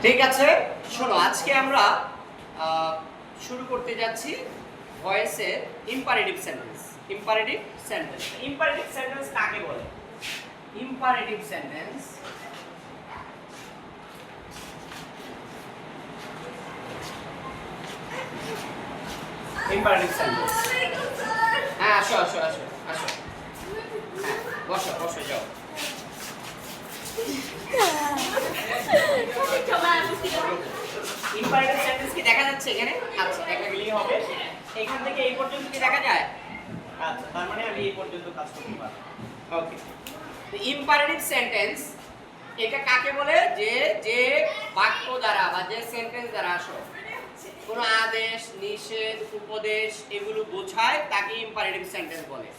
ঠিক আছে, শোনো আজকে আমরা শুরু করতে যাচ্ছি ভয়েসের imperative sentence. Imperative sentence, imperative sentence কাকে বলে? ইম্পারেটিভ সেন্টেন্স ইম্পারেটিভ সেন্টেন্স হ্যাঁ, আসো আসো আসো আসো, হ্যাঁ বসো বসো, যাও। ইম্পারেটিভ সেন্টেন্স কি দেখা যাচ্ছে এখানে? আচ্ছা, দেখা গেলেই হবে। এখান থেকে এই পর্যন্ত কি দেখা যায়? আচ্ছা, তার মানে আমি এই পর্যন্ত কাজ করতে পারবো। ওকে, তো ইম্পারেটিভ সেন্টেন্স এটা কাকে বলে? যে যে বাক্য দ্বারা বা যে সেন্টেন্স দ্বারা আসো কোনো আদেশ, নিষেধ, উপদেশ এগুলো বোঝায় তাকে ইম্পারেটিভ সেন্টেন্স বলে।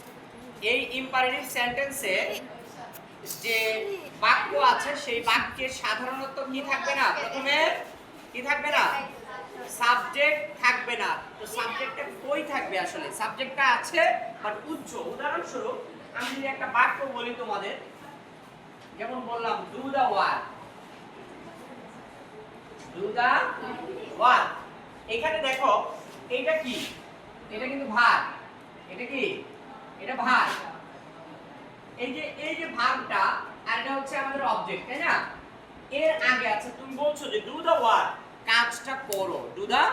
এই ইম্পারেটিভ সেন্টেন্সে যে বাক্য আছে সেই বাক্যের সাধারণত কি থাকবে না? প্রথমে কি থাকবে না? সাবজেক্ট থাকবে না। তো সাবজেক্টটা কই থাকবে? আসলে সাবজেক্টটা আছে বাট উচ্চ। উদাহরণস্বরূপ আমি যদি একটা বাক্য বলি তোমাদের, যেমন বললাম do the work, do the work. এখানে দেখো এটা কি? এটা কিন্তু ভার্ব। এটা কি? এটা ভার্ব। এই যে ভার্বটা আর এটা হচ্ছে আমাদের অবজেক্ট, তাই না? এর আগে আছে তুমি বলছো যে ডু দা ওয়ার্ক, কাজটা করো। ডু দা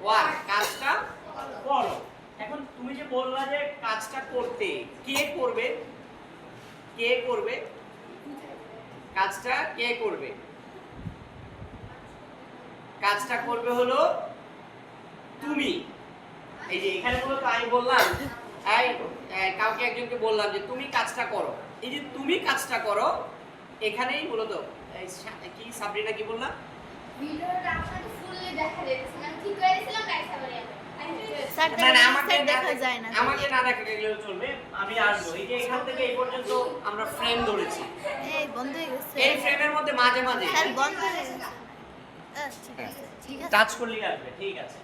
ওয়ার্ক, কাজটা করো। এখন তুমি যে বললা যে কাজটা করতে, কে করবে? কে করবে কাজটা? কে করবে কাজটা? করবে হলো তুমি। এই যে এখানে মূলত আমি বললাম, কাউকে একজনকে বললাম যে তুমি কাজটা করো। এই যে তুমি কাজটা করো, এখানেই মূলত কি সাবরিনা কি বললাম? ভিডিওটা আপনাকে ফুললি দেখা যাচ্ছে না, ঠিক করে দিয়েছিলাম গাইস আবার আমাকে না দেখা গেলেও চলবে, আমি আসবো। এই যে এখান থেকে এই পর্যন্ত আমরা ফ্রেম ধরেছি, এই বন্ধ হয়ে গেছে। এই ফ্রেমের মধ্যে মাঝে মাঝে স্যার বন্ধ হয়ে গেছে। আচ্ছা ঠিক আছে। টাচ করলেই আসবে। ঠিক আছে,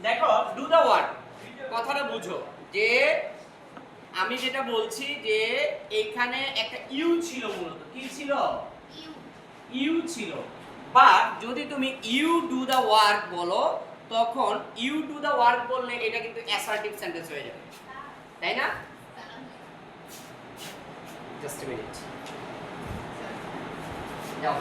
দেখো ডু দা ওয়ার্ক কথাটা বুঝো। যে আমি যেটা বলছি যে এখানে একটা ইউ ছিল, মূলত কি ছিল? ইউ ছিল। বা যদি তুমি ইউ ডু দা ওয়ার্ক বলো, তখন ইউ ডু দা ওয়ার্ক বললে এটা কিন্তু অ্যাসার্টিভ সেন্টেন্স হয়ে যাবে, তাই না? জাস্ট এ মিনিট, যাও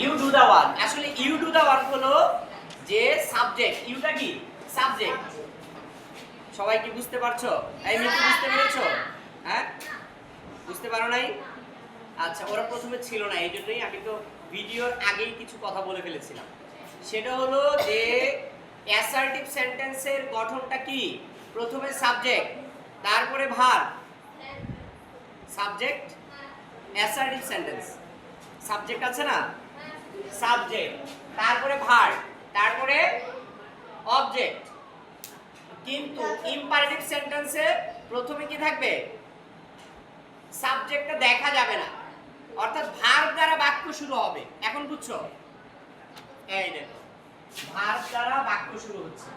ইউ ডু দা ওয়ার্ক। আসলে ইউ ডু দা ওয়ার্ক হলো যে সাবজেক্ট। ইউটা কি? সাবজেক্ট। সবাই কি বুঝতে পারছো? এই মিতু বুঝতে পেরেছো? হ্যাঁ, বুঝতে পারো নাই? আচ্ছা, ওরা প্রথমে ছিল না, এই জন্যই আমি তো ভিডিওর আগেই কিছু কথা বলে ফেলেছিলাম। সেটা হলো যে অ্যাসার্টিভ সেন্টেন্সের গঠনটা কি? প্রথমে সাবজেক্ট, তারপরে verb. Subject, assertive sentence subject আছে না? সাবজেক্ট, তারপরে ভার্ব, তারপরে অবজেক্ট। কিন্তু ইম্পারেটিভ সেন্টেন্সে প্রথমে কি থাকবে? সাবজেক্টটা দেখা যাবে না, অর্থাৎ ভার্ব দ্বারা বাক্য শুরু হবে। এখন বুঝছো? এই দেখো, ভার্ব দ্বারা বাক্য শুরু হচ্ছে।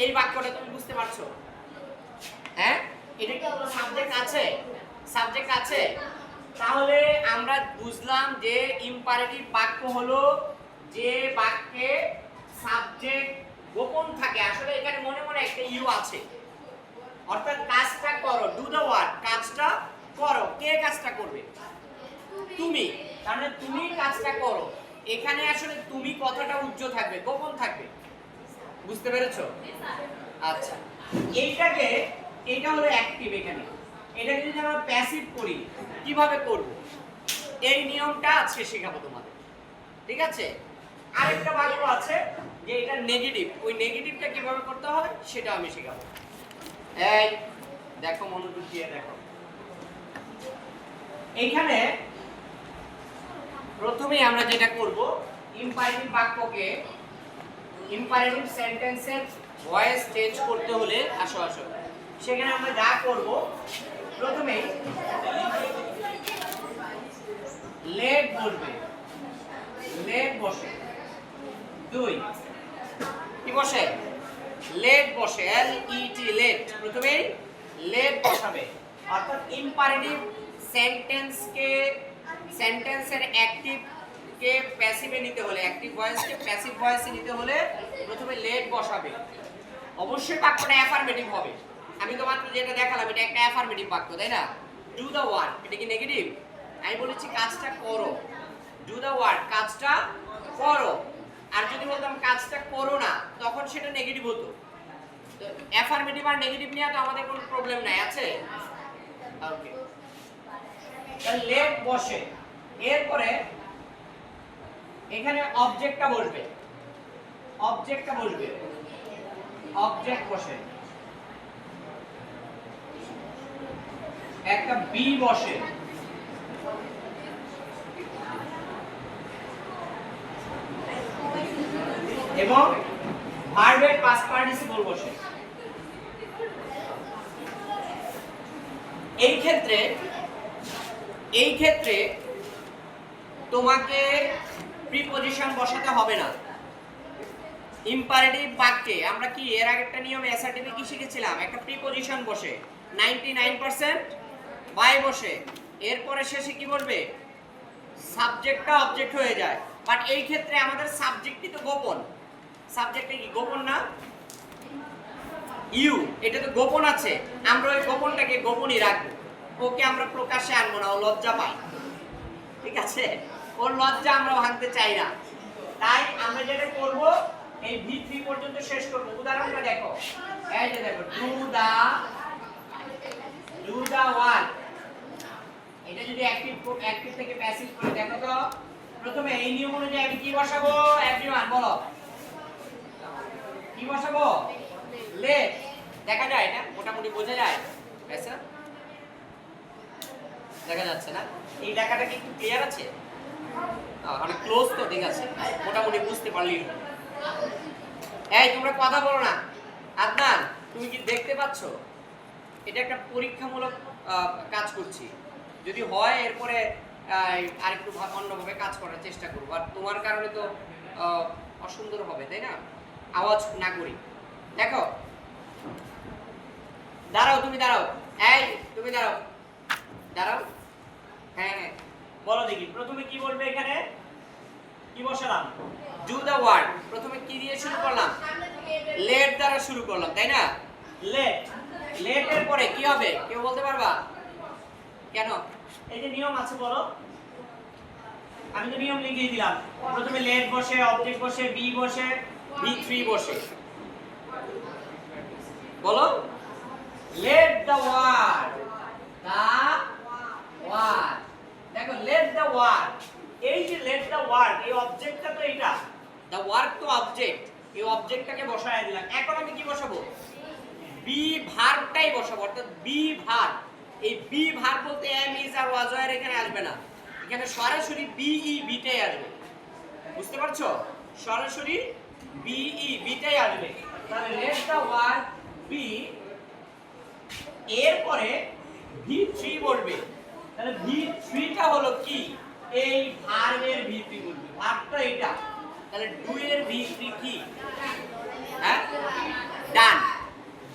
এই বাক্যটা তুমি বুঝতে পারছো? হ্যাঁ, এটা কি কোনো সাবজেক্ট আছে? সাবজেক্ট আছে। তাহলে আমরা বুঝলাম যে ইম্পারেটিভ বাক্য হলো যে বাক্যে সাবজেক্ট গোপন থাকে। আসলে এখানে মনে মনে একটা ইউ আছে, অর্থাৎ কাজটা করো, ডু দা ওয়ার্ক, কাজটা করো। কে কাজটা করবে? তুমি। তার মানে তুমি কাজটা করো। এখানে আসলে তুমি কথাটা উজ্জ্বল থাকবে, গোপন থাকবে। বুঝতে পেরেছো? আচ্ছা, এইটা হলো অ্যাক্টিভ। এখানে এটাকে যদি আমরা প্যাসিভ করি, কিভাবে করব এই নিয়মটা আজকে শেখাবো তোমাদের। ঠিক আছে? আরেকটা বাক্য আছে যে এটা নেগেটিভ, ওই নেগেটিভটা কিভাবে করতে হয় সেটা আমি শেখাবো। এই দেখো, মনোযোগ দিয়ে দেখো। এইখানে প্রথমেই আমরা যেটা করব, ইম্পারেটিভ বাক্যকে, ইম্পারেটিভ সেন্টেন্সের ভয়েস চেঞ্জ করতে হলে আসো আসো, সেখানে আমরা যা করব, প্রথমেই লেট বলবে, লেট বসে। দুই কি বসে? লেট বসে, এল ই টি, লেট। প্রথমেই লেট বসাবে। অর্থাৎ ইম্পারেটিভ সেন্টেন্সকে সেন্টেন্সের অ্যাক্টিভ কে প্যাসিভে নিতে হলে অ্যাক্টিভ ভয়েসকে প্যাসিভ ভয়েসে নিতে হলে প্রথমে লেট বসাবে। অবশ্যই বাক্যটা অ্যাফার্মেটিভ হবে। আমি তো মাত্র যেটা দেখালাম এটা একটা অ্যাফার্মেটিভ বাক্য, তাই না? ডু দ্য ওয়ার্ক, এটা কি নেগেটিভ? আমি বলেছি কাজটা করো, ডু দ্য ওয়ার্ক, কাজটা করো। আর যদি বলতাম কাজটা করো না, তখন সেটা নেগেটিভ হতো। তো অ্যাফার্মেটিভ আর নেগেটিভ নিয়ে তো আমাদের কোনো প্রবলেম নাই, আছে? ওকে, তাহলে লেট বসে, এরপরে এখানে অবজেক্টটা বসবে, অবজেক্টটা বসবে, অবজেক্ট বসে, একটা বি বসে, এবং ভার্বের পাস্ট পার্টিসিপল বসে। এই ক্ষেত্রে তোমাকে প্রিপজিশন বসাতে হবে না। ইম্পারেটিভ বাক্যে আমরা কি এর আগেরটা নিয়মে অ্যাসার্টিভে কি শিখেছিলাম? একটা প্রিপজিশন বসে, 99% বাই বসে, এরপরে শেষে কি বলবে? সাবজেক্টটা অবজেক্ট হয়ে যায়। বাট এই ক্ষেত্রে আমাদের সাবজেক্টই তো গোপন। সাবজেক্টে কি গোপন না? ইউ, এটা তো গোপন আছে, আমরা ওই গোপনটাকে গোপনই রাখবো। ওকে আমরা প্রকাশ্যে আনবো না, ও লজ্জা পায়, ঠিক আছে? ওর লজ্জা আমরা ভাঙতে চাই না। তাই আমরা যেটা করব, এই V3 পর্যন্ত শেষ করব। উদাহরণটা দেখো, এই যে দেখো, ডু দা ওয়ার্ক, এটা যদি অ্যাক্টিভ থেকে প্যাসিভ করে দেখো তো, প্রথমে এই নিয়ম অনুযায়ী আমি কি বসাবো? এভরিওয়ান বলো, কি বসাবো? লেট। দেখা যায় এটা? মোটামুটি বোঝা যায়? আচ্ছা, দেখা যাচ্ছে না? এই লেখাটা কি একটু ক্লিয়ার আছে? অনেক ক্লোজ তো, ঠিক আছে, মোটামুটি বুঝতে পারলি। এই তোমরা কথা বলো না। আদনান, তুমি কি দেখতে পাচ্ছ? এটা একটা পরীক্ষামূলক কাজ করছি। যদি হয় এরপরে আরেকটু অন্যভাবে কাজ করার চেষ্টা করবো। আর তোমার কারণে তো অসুন্দর হবে, তাই না? আওয়াজ না করি। দেখো, দাঁড়াও, তুমি দাঁড়াও, এই তুমি দাঁড়াও, দাঁড়াও। হ্যাঁ হ্যাঁ, বলো দেখি, প্রথমে কি বলবে? এখানে কি বসালাম? Do the work. প্রথমে কি দিয়ে শুরু করলাম? লেট দ্বারা শুরু করলাম, তাই না? লেট, লেটের পরে কি হবে কেউ বলতে পারবা? কেন? এই যে নিয়ম আছে, বলো। আমি তো নিয়ম লিখিয়ে দিলাম। প্রথমে লেট বসে, অবজেক্ট বসে, বি বসে, V3 বসে। বলো, let the work, the work. দেখো, লেট দ্য ওয়ার্ক, এই যে লেট দ্য ওয়ার্ক, এই অবজেক্টটা তো এটা, দ্য ওয়ার্ক তো অবজেক্ট, এই অবজেক্টটাকে বসায় দিলাম। এখন আমি কি বসাবো? বি ভার্বটাই বসাবো, অর্থাৎ বি ভার্ব। এই বি ভার্ব বলতে am is are was were এখানে আসবে না, এখানে সরাসরি বিই বিটাই আসবে। বুঝতে পারছো? সরাসরি বিই বিটাই আসবে। তাহলে লেট দ্য ওয়ার্ক বি, এরপরে V3 বলবে। তাহলে V3টা হলো কি? এই ভার্বের V3 বলবে, ভার্বটা এটা। তাহলে ডু এর V3 কি? হ্যাঁ, done.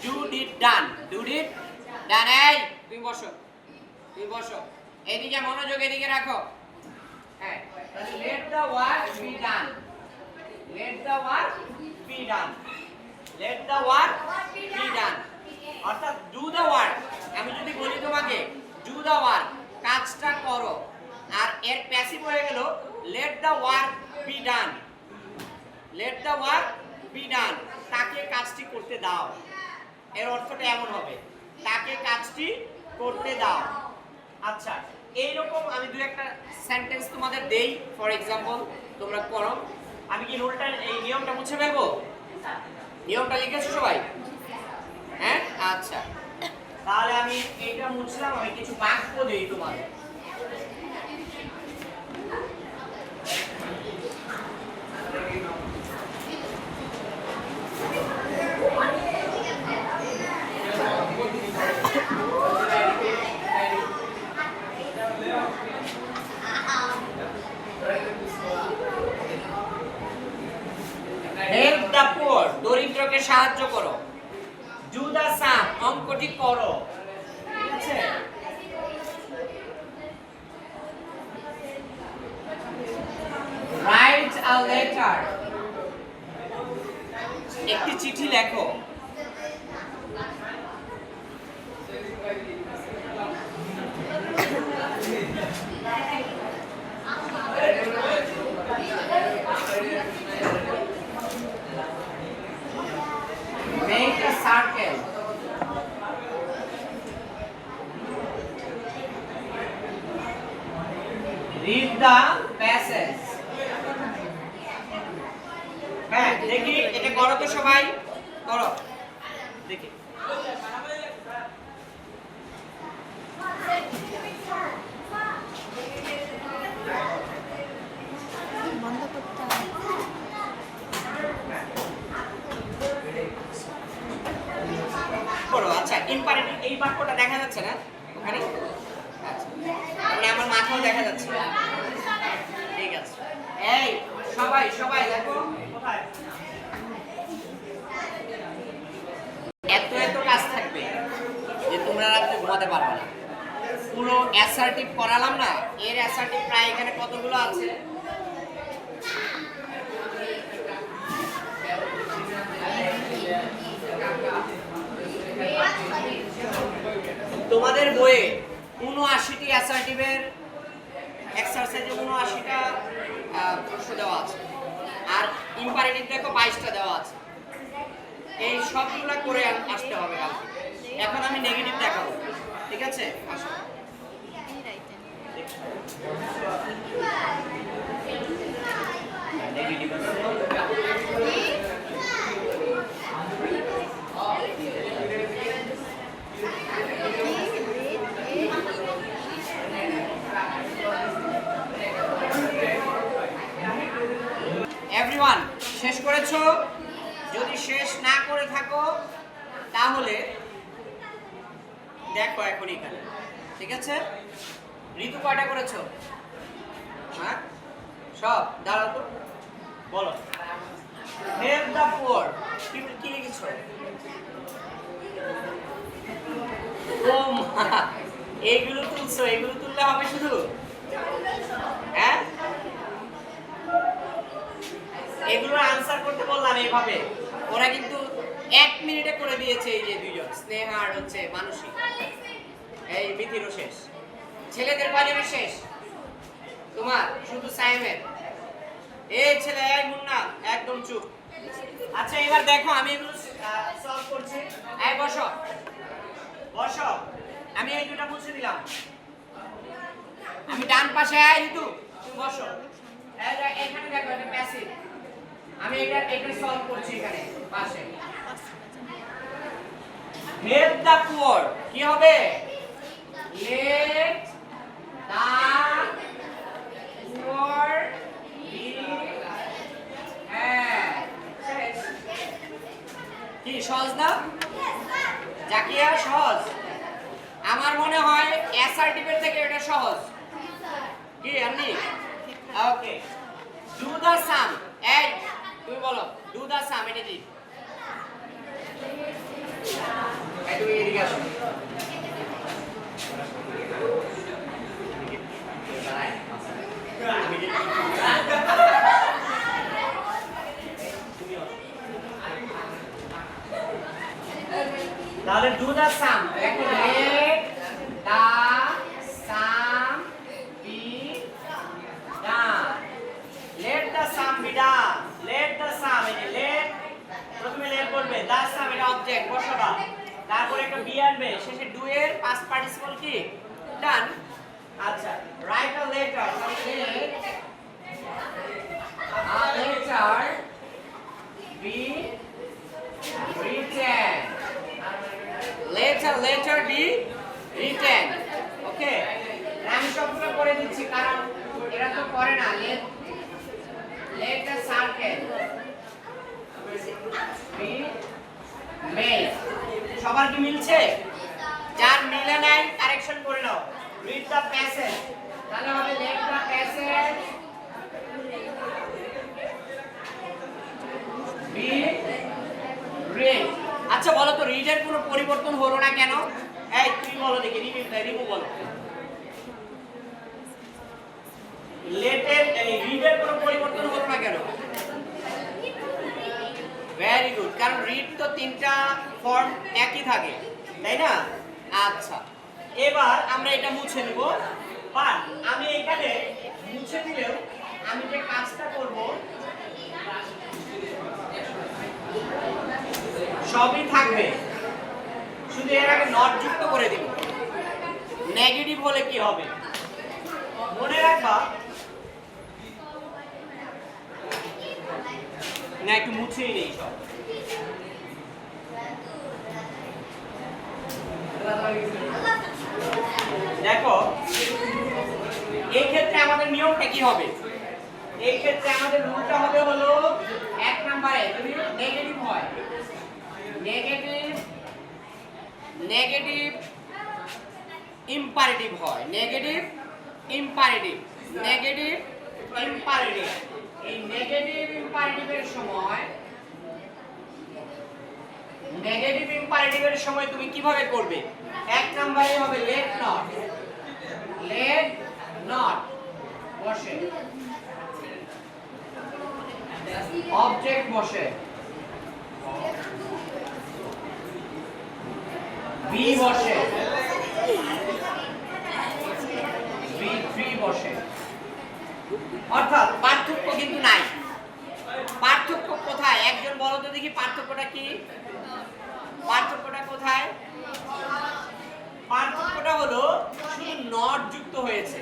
Do did done, do did done. এই তুমি বসো, তুমি বসো, এদিকে মনোযোগ এদিকে রাখো। হ্যাঁ, তাহলে late the work be done, let the work be done, let the work be done. অর্থাৎ ডু দ্য ওয়ার্ক, আমি যদি বলি তোমাকে ডু দ্য ওয়ার্ক, কাজটা করো, আর এর প্যাসিভ হয়ে গেল late the work be done, let the work be done, তাকে কাজটি করতে দাও। এর অর্থটা এমন হবে, তাকে কাজটি করতে দাও। আচ্ছা, এইরকম আমি দুই একটা সেন্টেন্স তোমাদের দেই, ফর এক্সাম্পল তোমরা করো। আমি কি রুলটা, এই নিয়মটা মুছে ফেলবো? নিয়মটা লিখেছো সবাই? হ্যাঁ, আচ্ছা, তাহলে আমি এইটা মুছলাম। আমি কিছু বাক্য দেই তোমাদের। হেল্প দ্য পুয়ার, দরিদ্রকে সাহায্য করো। ডু দ্য সাম, অঙ্কটি করো। ঠিক আছে? লেটার, একটি চিঠি লেখো। Make a circle. Read the passage. হ্যাঁ দেখি এটা করো তো সবাই, করো দেখি। বন্ধ করতে হবে। করো। আচ্ছা ইম্পারেটিভ এই বাক্যটা দেখা যাচ্ছে না ওখানে? আচ্ছা মানে আমার মাথাও দেখা যাচ্ছে। ঠিক আছে এই সবাই সবাই দেখো কোথায় এত এত কাজ থাকবে যে তোমরা রাতে ঘুমাতে পারবে না। পুরো অ্যাসার্টিভ করালাম না, এর অ্যাসার্টিভ প্রায় এখানে কতগুলো আছে? তোমাদের বইয়ে ৭৯টি অ্যাসার্টিভের এক্সারসাইজে ৭৯টা প্রশ্ন দেওয়া আছে, আর ইম্পারেটিভ দেখো 22টা দেওয়া আছে। এই সবগুলা করে আসতে হবে কালকে। এখন আমি নেগেটিভ দেখাবো, ঠিক আছে? আসো নেগেটিভ এভরিওয়ান শেষ করেছো? যদি শেষ না করে থাকো তাহলে দেখো এখন এখানে, ঠিক আছে? ঋতু কয়টা করেছো? হ্যাঁ সব? দাঁড়াও তো, বলো। হেল্প দ্য পুয়ার, কি লিখেছো? ও মা, এইগুলো তুলছো, এগুলো তুললে হবে শুধু? হ্যাঁ এগুলোর আনসার করতে বললাম এইভাবে, ওরা কিন্তু 1 মিনিটে করে দিয়েছে। এই যে দুইজন স্নেহা আর হচ্ছে মানসী, এই মিথিরও শেষ, ছেলেদের বাজারে শেষ, তোমার শুধু সাইমের। এই ছেলে এই মুন্না একদম চুপ। আচ্ছা এবার দেখো আমি এগুলো সলভ করছি। এই বসো বসো, আমি এই দুটো মুছে দিলাম। আমি ডান পাশে আই ঋতু, তুমি বসো। এখানে দেখো এটা প্যাসিভ, আমি এটা সলভ করছি এখানে পাশে। হেল্প দ্য পুয়ার কি হবে? লেট দ্য পুয়ার বি, হ্যাঁ কি সহজ না জাকিয়া? সহজ? আমার মনে হয় অ্যাসার্টিভের থেকে এটা সহজ। কি আপনি? Okay do the sum. এই তুমি বলো ডু দ্য সাম, এটা কি? এই তুমি এদিকে আসো। তাহলে do the sum, let the sum be done. Let the sum be done, let the sum, এই যে লেট, প্রথমে লেট বলবে, দ্য সাম এটা অবজেক্ট বসাবা, তারপরে একটা বি আনবে, শেষে ডু এর পাস্ট পার্টিসিপল কি ডান। আচ্ছা write a letter, letter be written, letter be written, okay? আমি সবগুলো করে দিচ্ছি কারণ এরা তো করে না। let the circle be made, সবার কি মিলছে? যার মিলে নাই কারেকশন করে নাও। read the passage, তাহলে হবে let the passage be read। আচ্ছা বলো তো রিডের কোনো পরিবর্তন হলো না কেন? এই তুমি বলো দেখি, রিমু বলো। লেটের এই রিডের কোনো পরিবর্তন হলো না কেন? ভেরি গুড, কারণ রিড তো তিনটা ফর্ম একই থাকে, তাই না? আচ্ছা, এবার আমরা এটা মুছে নেব। বাট আমি এখানে মুছে দিলেও আমি যে কাজটা করব সবই থাকবে, শুধু এর আগে নট যুক্ত করে দিব। নেগেটিভ হলে কি হবে মনে রাখবা। না একটু মুছেই নেই সব। দেখো এই ক্ষেত্রে আমাদের নিয়মটা কি হবে? এই ক্ষেত্রে আমাদের রুলটা হবে হলো এক নম্বরে যদি নেগেটিভ হয়, নেগেটিভ ইম্পারেটিভ হয়, নেগেটিভ ইম্পারেটিভ, নেগেটিভ ইম্পারেটিভ। এই নেগেটিভ ইম্পারেটিভের সময়, নেগেটিভ ইম্পারেটিভের সময় তুমি কিভাবে করবে? এক নম্বরে হবে লেট নট, লেট নট বসে, অবজেক্ট বসে, বি বসে, B3 বসে। অর্থাৎ পার্থক্য কিন্তু নাই। পার্থক্য কোথায়? একজন বলো তো দেখি পার্থক্যটা কি? পার্থক্যটা কোথায়? পার্থক্যটা হলো শুধু নট যুক্ত হয়েছে,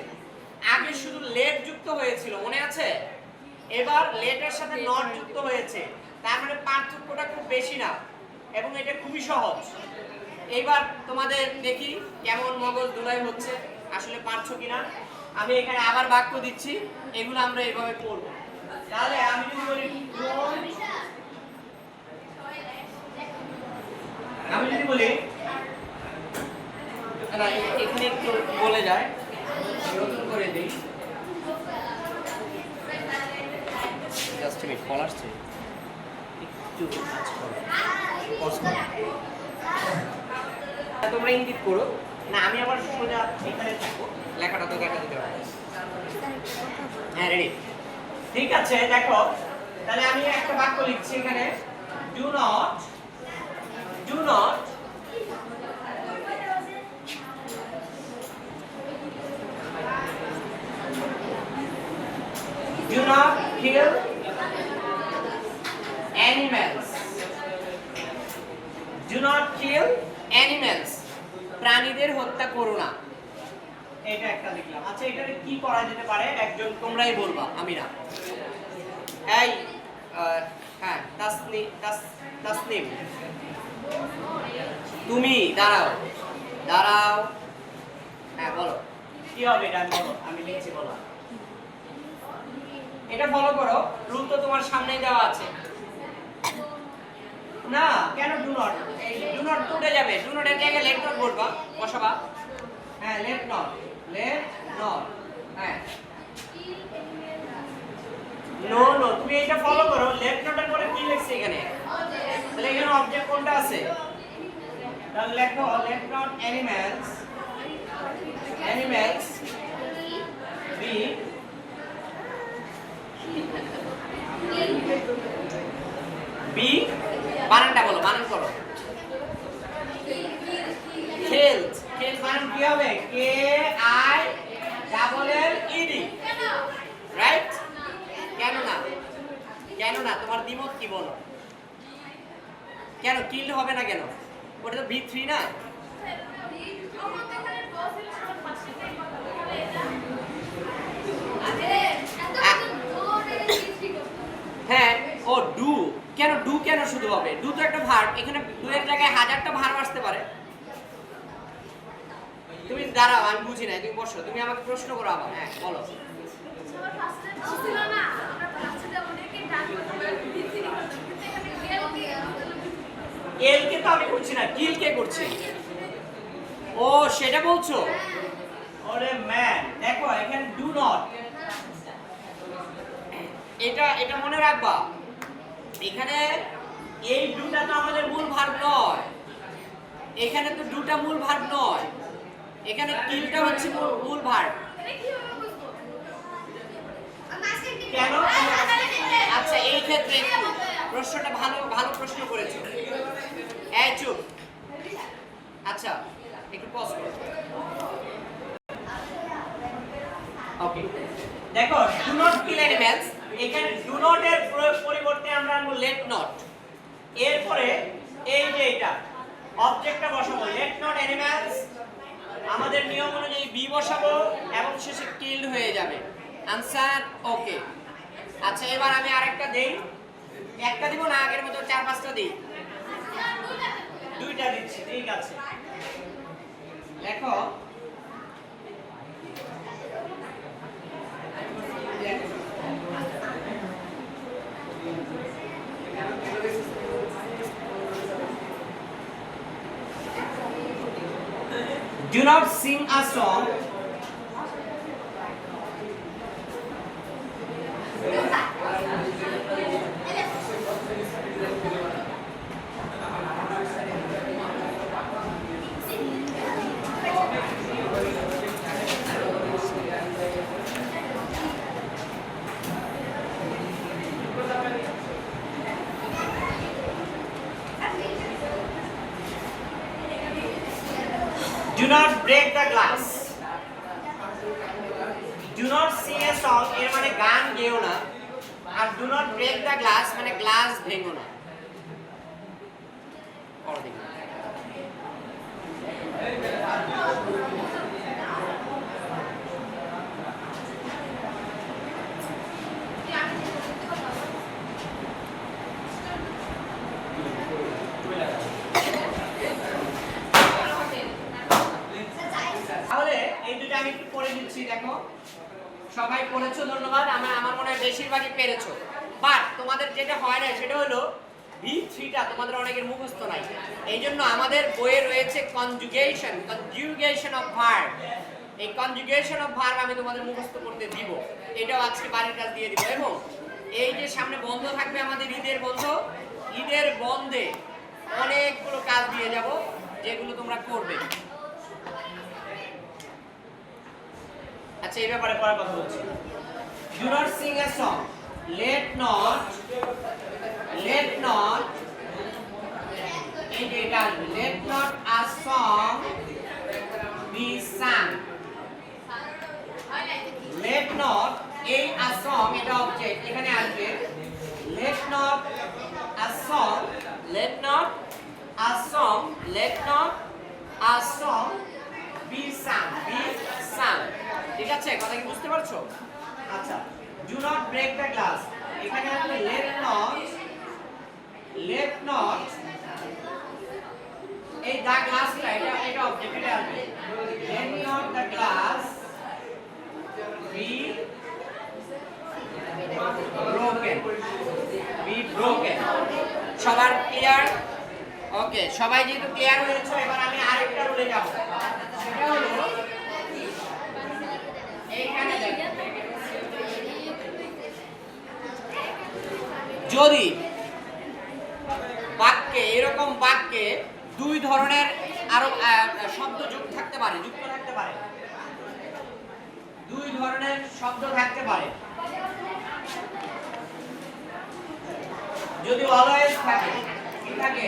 আগে শুধু লেট যুক্ত হয়েছিল, মনে আছে? এবার লেটের সাথে নট যুক্ত হয়েছে, তার মানে পার্থক্যটা খুব বেশি না এবং এটা খুবই সহজ। এইবার তোমাদের দেখি কেমন মগজ ধুলাই হচ্ছে, আসলে পারছো কিনা। আমি এখানে আবার বাক্য দিচ্ছি, এগুলো আমরা এইভাবে পড়ব। তাহলে আমি যদি বলি আমি যদি বলি না, এখানে একটু বলে যায়, নতুন করে দিই। জাস্ট মিনিট, কল আসছে, একটু কাজ করো, পজ করো। তোমরা ইঙ্গিত করো না, আমি আবার সোজা এখানে থাকবো, লেখাটা তো দেখা দিতে হবে। হ্যাঁ রেডি, ঠিক আছে। দেখো তাহলে আমি একটা বাক্য লিখছি এখানে, do not kill animals, do not kill animals, প্রাণীদের হত্যা করো না। এটা একটা লিখলাম। আচ্ছা এটাকে কি করা যেতে পারে একজন তোমরাই বলবা, আমি না। এই হ্যাঁ তাসনিম তুমি দাঁড়াও, হ্যাঁ বলো কি হবে এটা, বলো, আমি লিখছি, বলো। এটা ফলো করো, রুল তো তোমার সামনেই দেওয়া আছে না। কেন ডু নট? এই ডু নট তো উঠে যাবে, ডু নট এর জায়গায় লেট নট বলবা, বসাবা। হ্যাঁ লেট নট, হ্যাঁ নো তুমি এটা ফলো করো। লেট নটের পরে কি লিখছে এখানে? তাহলে এখানে অবজেক্ট কোনটা আছে? তাহলে লেখো লেট নট অ্যানিমালস বি বানানটা বলো, বানান করো। খেলস বানান কি হবে? KILLED, right? কেন না তোমার দ্বিমত কি বলো? কেন কিল্ড হবে না কেন? ওটা তো B3 না? হ্যাঁ ও ডু, কেন শুধু হবে? ডু তো একটা ভার্ব, এখানে ডু এর জায়গায় হাজারটা ভার্ব আসতে পারে। তুমি দাঁড়াও, আমি বুঝি না, তুমি বসো, তুমি আমাকে প্রশ্ন করো আবার। হ্যাঁ বলো। এল কে তো আমি করছি না, কিল কে করছি? ও সেটা বলছো? ওরে ম্যান, দেখো এখানে ডু নট, এটা মনে রাখবা। এখানে এই ডুটা তো আমাদের মূল ভার্ব নয়, এখানে তো ডুটা মূল ভার্ব নয়, এখানে কিলটা হচ্ছে মূল ভার্ব। কেন? আচ্ছা এই ক্ষেত্রে প্রশ্নটা ভালো ভালো প্রশ্ন করেছো। এই চুপ। আচ্ছা একটু পজ করো। ওকে দেখো ডু নট কিল অ্যানিমালস, এখানে ডু নট এর পরিবর্তে আমরা আনবো লেট নট। এরপরে এই যে এটা অবজেক্টটা বসাবো লেট নট অ্যানিমালস, আমাদের নিয়ম অনুযায়ী বি বসাবো এবং শেষে কিল্ড হয়ে যাবে। Answer okay. আচ্ছা এবার আমি আরেকটা দেই, একটা দিব না আগের মতো 4-5টা দিই। দুইটা দিচ্ছি, ঠিক আছে। দেখো do not sing a song do not break the glass, do not sing a song এর মানে গান গেও না, আর do not break the glass মানে গ্লাস ভেঙো না। তাহলে এই দুটো আমি একটু পড়ে দিচ্ছি। দেখো সবাই পড়েছো, ধন্যবাদ। আমার মনে হয় বেশিরভাগই পেরেছো, বাট তোমাদের যেটা হয় না সেটা হলো V3টা তোমাদের অনেকের মুখস্থ নাই। এই জন্য আমাদের বইয়ে রয়েছে কনজুগেশন অফ ভার্ব। এই কনজুগেশন অফ ভার্ব আমি তোমাদের মুখস্থ করতে দিব, এটাও আজকে বাড়ির কাজ দিয়ে দিব। এবং এই যে সামনে বন্ধ থাকবে আমাদের ঈদের বন্ধ, ঈদের বন্ধে অনেকগুলো কাজ দিয়ে যাব যেগুলো তোমরা করবে। আচ্ছা এই ব্যাপারে পরে কথা বলছি। Do not sing a song, let not এই যে এটা আসবে let not a song be sung, let not এই a song এটা অবজেক্ট এখানে আসবে let not a song be sung, ঠিক আছে? কথা কি বুঝতে পারছো? আচ্ছা do not break the glass, এখানে আসবে let not এই the glass এটা অবজেক্ট এটা আসবে let not the glass be broken, সবার ক্লিয়ার? ওকে সবাই যেহেতু ক্লিয়ার হয়েছে এবার আমি আরেকটা রুলে যাব। সেটা হলো এইখানে দেখো যদি বাক্যে এরকম বাক্যে দুই ধরনের আরো শব্দ যুক্ত থাকতে পারে, দুই ধরনের শব্দ থাকতে পারে। যদি অলওয়েজ থাকে, কি থাকে?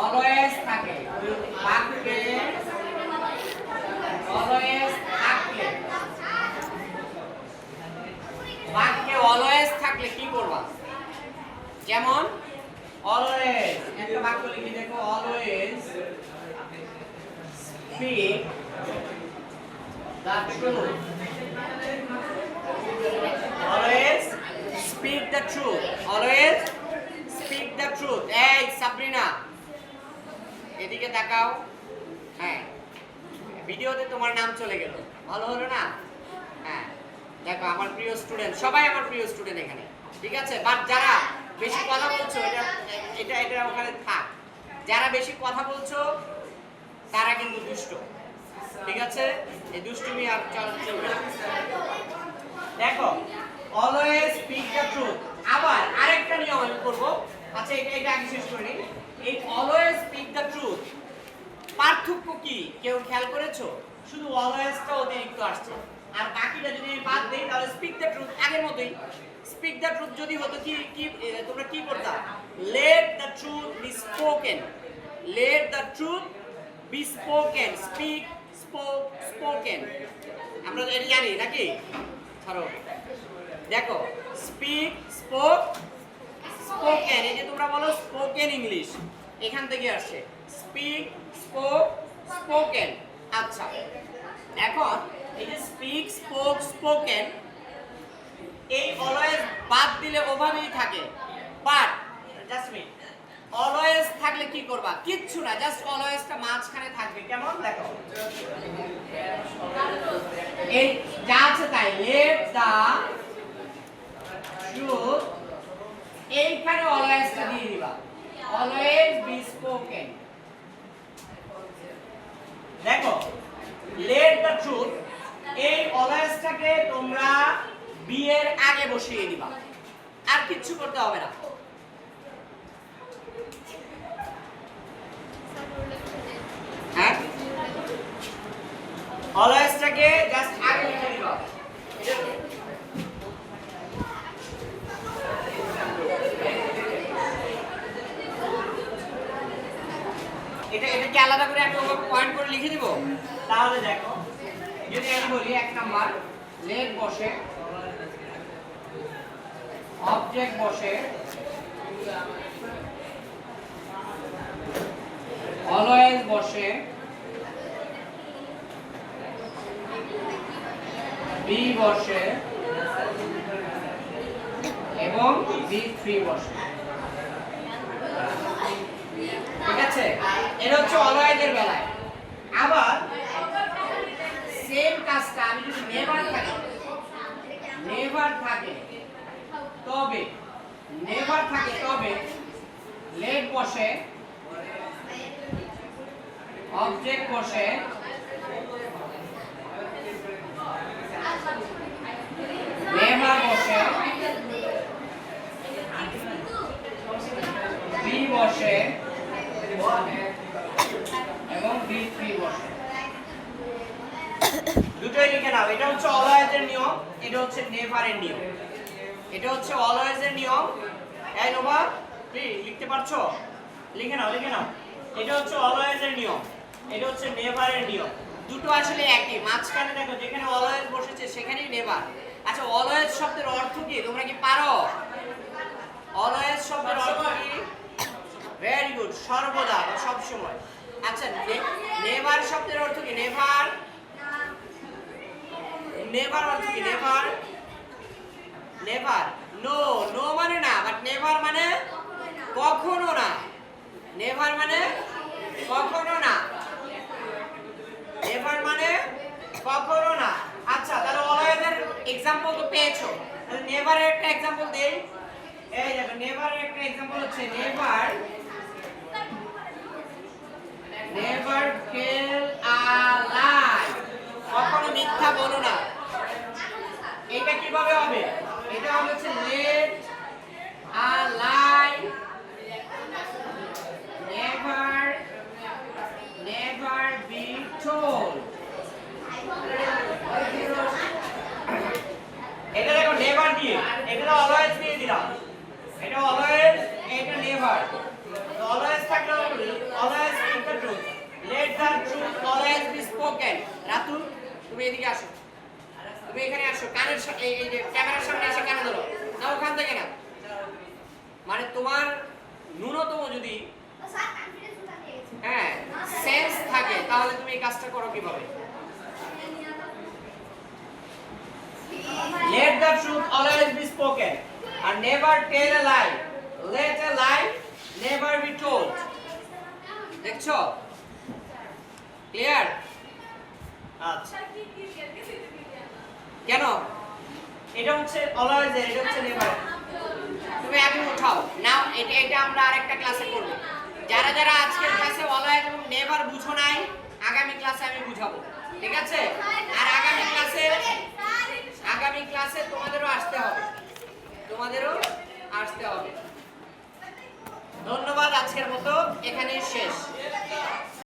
অলওয়েজ থাকে বাক্যে, অলওয়েজ থাকলে, বাক্যে অলওয়েজ থাকলে কি করবা? যেমন অলওয়েজ একটা বাক্য লিখে দেখো always speak the truth, always speak the truth, always speak the truth. এই সাবরিনা এদিকে তাকাও। হ্যাঁ ভিডিওতে তোমার নাম চলে গেল, ভালো হলো না? হ্যাঁ দেখো আমার প্রিয় স্টুডেন্ট, সবাই আমার প্রিয় স্টুডেন্ট এখানে, ঠিক আছে? বাট যারা বেশি কথা বলছো এটা ওখানে থাক, যারা বেশি কথা বলছো তারা কিন্তু দুষ্ট, ঠিক আছে? এই দুষ্টুমি আর চলবে না। দেখো অলওয়েজ স্পিক দ্য ট্রুথ। আবার আরেকটা নিয়ম আমি করব। আচ্ছা এটা আগে শেষ করে নিই। এই অলওয়েজ স্পিক দ্য ট্রুথ পার্থক্য কি কেউ খেয়াল করেছো? শুধু অলওয়েজটা অতিরিক্ত আসছে, আর বাকিটা যদি বাদ দেই তাহলে স্পিক দ্য ট্রুথ আগের মতোই। স্পিক দ্য ট্রুথ যদি হতো কি কি তোমরা কি করতা? Let the truth B spoken, let the truth B spoken, speak spoken. আমরা তো এটা জানি নাকি? ছাড়ো, দেখো স্পিক স্পোকেন, এই যে তোমরা বলো স্পোকেন ইংলিশ, এখান থেকে আসছে স্পিক স্পোকেন। আচ্ছা, এখন এই যে স্পিক স্পোকেন, এই অলওয়েজ বাদ দিলে ওভাবেই থাকে, বাট জাস্ট মিনিট, অলওয়েজ থাকলে কি করবা? কিচ্ছু না, জাস্ট অলওয়েজটা মাঝখানে থাকবে। কেমন? দেখো এই যা আছে তাই, লেট দা ট্রুথ, এইখানে অলওয়েজটা দিয়ে দিবা, অলওয়েজ বি স্পোকেন। দেখো লেট দা ট্রুথ, এই অলওয়েজটাকে তোমরা বি এর আগে বসিয়ে দিবা, আর কিচ্ছু করতে হবে না। হ্যাঁ, অলওয়েজটাকে জাস্ট আগে লিখে দিবা। এটা কি আলাদা করে আমি ওভাবে পয়েন্ট করে লিখে দিব? তাহলে দেখো, যদি আমি বলি 1 নাম্বার, লেট বসে, অবজেক্ট বসে, অলওয়েজ বসে, বি বসে এবং বি3 বসে। ঠিক আছে, এটা হচ্ছে অলওয়েজের বেলায়। আবার সেম কাজটা আমি যদি নেভার থাকে তবে লেট বসে, অবজেক্ট বসে, নেভার বসে, বি বসে এবং বি3 বসে। দুটোই লিখে নাও। এটা হচ্ছে অলওয়েজের নিয়ম, এটা হচ্ছে নেভারের নিয়ম। এটা হচ্ছে অলওয়েজের নিয়ম। এই নোভা, তুই লিখতে পারছো? লিখে নাও। এটা হচ্ছে অলওয়েজের নিয়ম, এটা হচ্ছে নেভারের নিয়ম। দুটো আসলে একই, মাঝখানে দেখো যেখানে অলওয়েজ বসেছে সেখানেই নেভার। আচ্ছা, অলওয়েজ শব্দের অর্থ কি তোমরা কি পারো? অলওয়েজ শব্দের অর্থ কি? ভেরি গুড, সর্বদা বা সব সময়। আচ্ছা, নেভার শব্দের অর্থ কি? নেভার অর্থ কি? নেভার নো মানে না, বাট নেভার মানে কখনো না। নেভার মানে কখনো না, নেভার মানে কখনো না। আচ্ছা, তাহলে অলওয়েজের एग्जांपल তো পেয়েছো, তাহলে নেভারের একটা एग्जांपल দেই। এই দেখো, নেভারের একটা एग्जांपल হচ্ছে নেভার টেল আ লাই, কখনো মিথ্যা বলো না। এটা কিভাবে হবে? এটা হচ্ছে late a lie never be told। এটা দেখো নেভার দিয়ে, এটা অলওয়েজ দিয়ে দিলাম, এটা অলওয়েজ, এটা নেভার। অলওয়েজ থাকলে always speak the truth, let the truth always be spoken. Ratul, তুমি এদিকে আসো, তুমি এখানে আসো, কানের এই যে ক্যামেরার সামনে এসে কানে ধরো না, ওখান থেকে না। মানে তোমার ন্যূনতম যদি হ্যাঁ সেন্স থাকে তাহলে তুমি এই কাজটা করো কিভাবে? Let the truth always be spoken and never tell a lie. Let a lie never be told. দেখছো? ক্লিয়ার? আচ্ছা, কেন? এটা হচ্ছে অলওয়েজ, এটা হচ্ছে নেভার। তুমি এখন উঠাও নাও, এটা আমরা আরেকটা ক্লাসে করব। যারা যারা আজকের ক্লাসে অলওয়েজ এবং নেভার বুঝো নাই, আগামী ক্লাসে আমি বুঝাবো, ঠিক আছে? আর আগামী ক্লাসে তোমাদেরও আসতে হবে। ধন্যবাদ, আজকের মতো এখানেই শেষ।